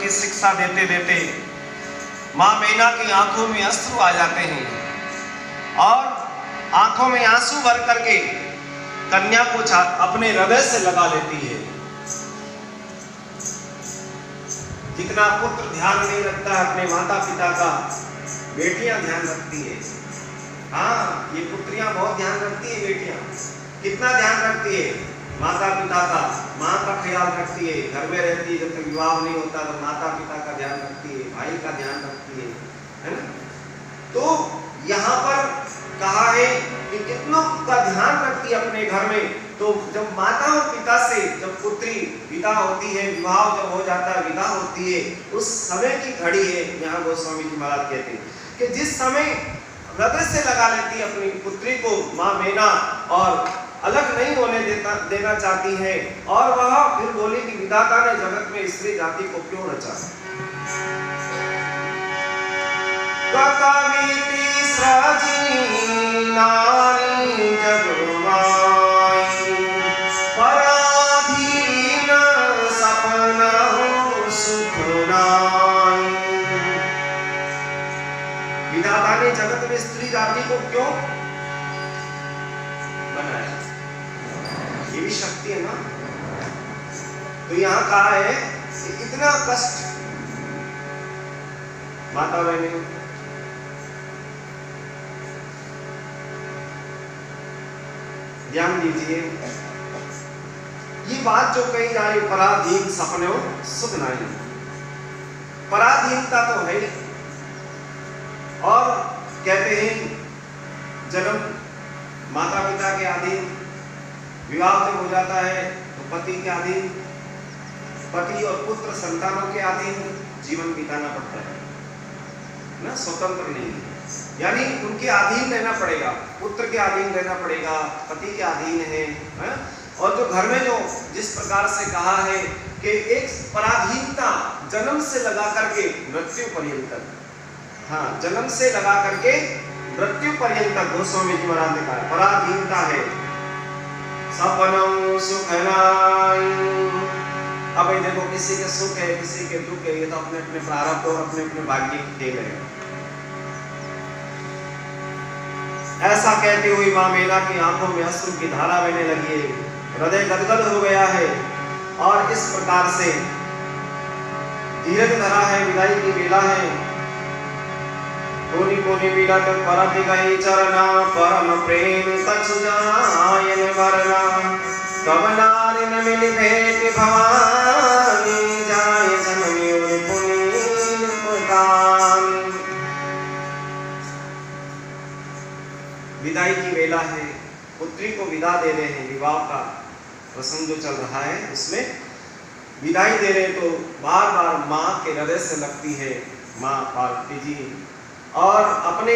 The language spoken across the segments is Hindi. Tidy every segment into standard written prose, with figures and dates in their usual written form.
की शिक्षा देते देते माँ मीना की आंखों में अश्रु आ जाते हैं और आंखों में आंसू भर करके कन्या को अपने हृदय से लगा लेती है। जितना पुत्र ध्यान नहीं रखता है अपने माता पिता का, बेटियां ध्यान रखती है। हाँ, ये पुत्रियां बहुत ध्यान रखती है। बेटियां कितना ध्यान रखती है माता पिता का, माँ का ख्याल रखती है। घर में रहती है, जब तक विवाह नहीं होता तो माता पिता का ध्यान रखती है, भाई का ध्यान रखती है ना। तो यहाँ पर कहा है कि कितनों का ध्यान रखती है अपने घर में। तो जब माता और पिता से जब पुत्री विदा होती है, विवाह जब हो जाता है, विदा होती है, उस समय की घड़ी है। यहाँ गोस्वामी जी महाराज कहते हैं कि जिस समय हृदय से लगा लेती है अपनी पुत्री को माँ मीना और अलग नहीं होने देना चाहती है, और वह फिर बोली कि विधाता ने जगत में स्त्री जाति को क्यों रचा। विधाता ने जगत में स्त्री जाति को क्यों बनाया, ये भी शक्ति है ना। तो यहाँ कहा है कि इतना कष्ट माता बहने, ध्यान दीजिए, ये बात जो कही जा रही, पराधीन सपने सुख नहीं, पराधीनता तो है। और कहते हैं जन्म माता पिता के अधीन, विवाह जब हो जाता है तो पति के अधीन, पति और पुत्र संतानों के अधीन जीवन बिताना पड़ता है ना, स्वतंत्र नहीं है। यानी उनके अधीन रहना पड़ेगा, पुत्र के अधीन रहना पड़ेगा, पति के अधीन है। और जो घर में जो जिस प्रकार से कहा है कि एक पराधीनता जन्म से लगा करके मृत्यु पर्यंत, हाँ, जन्म से लगा करके मृत्यु पर्यंत गोस्वामी जी महाराज ने कहा पराधीनता है। सपनम सुखनाय, अब ये देखो किसी के सुख है किसी के दुख है, ये तो अपने अपने प्रारब्ध और अपने अपने भाग्य की खेल है। ऐसा कहती हुई माँ मीना की आंखों में अश्रु की धारा बहने लगी है, हृदय गदगद हो गया है और इस प्रकार से धीरज धरा है। विदाई की बेला है। कोनी कोनी विरत परति गई चरना, परम प्रेम कछु जायन वरना, कब नारी न मिली भेंट भवानी, जाय जननी और पुनीत पुतानी। विदाई की वेला है, पुत्री को विदा दे रहे हैं, विवाह का प्रसंग जो चल रहा है उसमें विदाई दे रहे, तो बार बार माँ के हृदय से लगती है माँ पार्वती जी, और अपने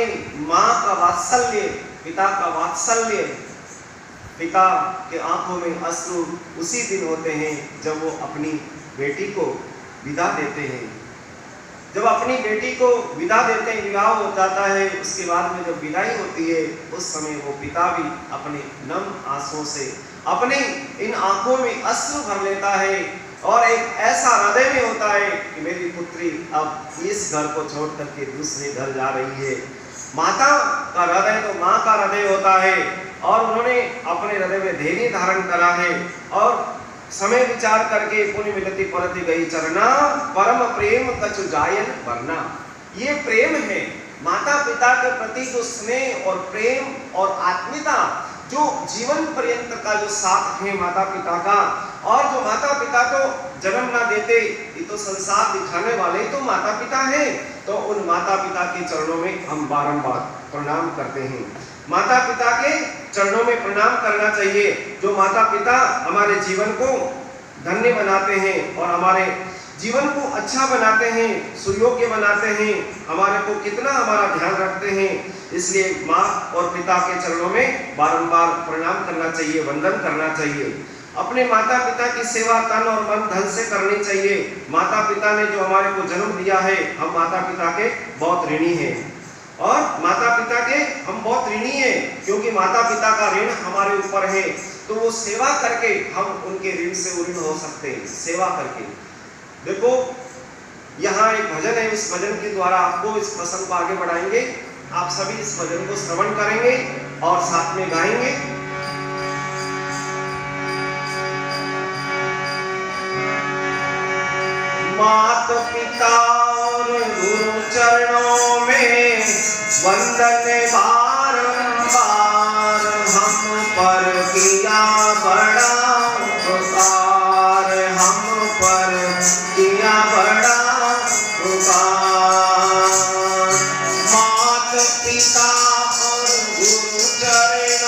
माँ का वात्सल्य, पिता का वात्सल्य, पिता के आंखों में अश्रु उसी दिन होते हैं जब वो अपनी बेटी को विदा देते हैं। जब अपनी बेटी को विदा देते हैं, विवाह हो जाता है, उसके बाद में जब विदाई होती है उस समय वो पिता भी अपने नम आंसुओं से अपने इन आंखों में अश्रु भर लेता है, और एक ऐसा हृदय में होता है कि मेरी पुत्री अब इस घर को छोड़ करके दूसरे घर जा रही है। माता का हृदय तो माँ का हृदय होता है, और उन्होंने अपने हृदय में धैर्य धारण करा है और समय विचार करके पुण्य मिलती परति गई चरना, परम प्रेम कछु जायन वरना। ये प्रेम है माता पिता के प्रति जो स्नेह और प्रेम और आत्मीयता, जो जीवन पर्यंत का जो साथ है माता पिता का, और जो माता पिता को जन्म ना देते, ये तो संसार दिखाने वाले तो माता पिता हैं, तो उन माता पिता के चरणों में हम बारंबार प्रणाम करते हैं। माता पिता के चरणों में प्रणाम करना चाहिए। जो माता पिता हमारे जीवन को धन्य बनाते हैं और हमारे जीवन को अच्छा बनाते हैं, सुयोग्य बनाते हैं, हमारे को कितना हमारा ध्यान रखते हैं, इसलिए माँ और पिता के चरणों में बारंबार प्रणाम करना चाहिए, वंदन करना चाहिए। अपने माता पिता की सेवा तन और मन धन से करनी चाहिए। माता पिता ने जो हमारे को जन्म दिया है, हम माता पिता के बहुत ऋणी हैं, और माता पिता के हम बहुत ऋणी हैं, क्योंकि माता पिता का ऋण हमारे ऊपर है। तो वो सेवा करके हम उनके ऋण से ऋण हो सकते हैं, सेवा करके। देखो यहाँ एक भजन है, उस भजन के द्वारा आपको इस प्रसंग को आगे बढ़ाएंगे। आप सभी इस भजन को श्रवण करेंगे और साथ में गाएंगे। मात पिता और गुरु चरणों में वंदन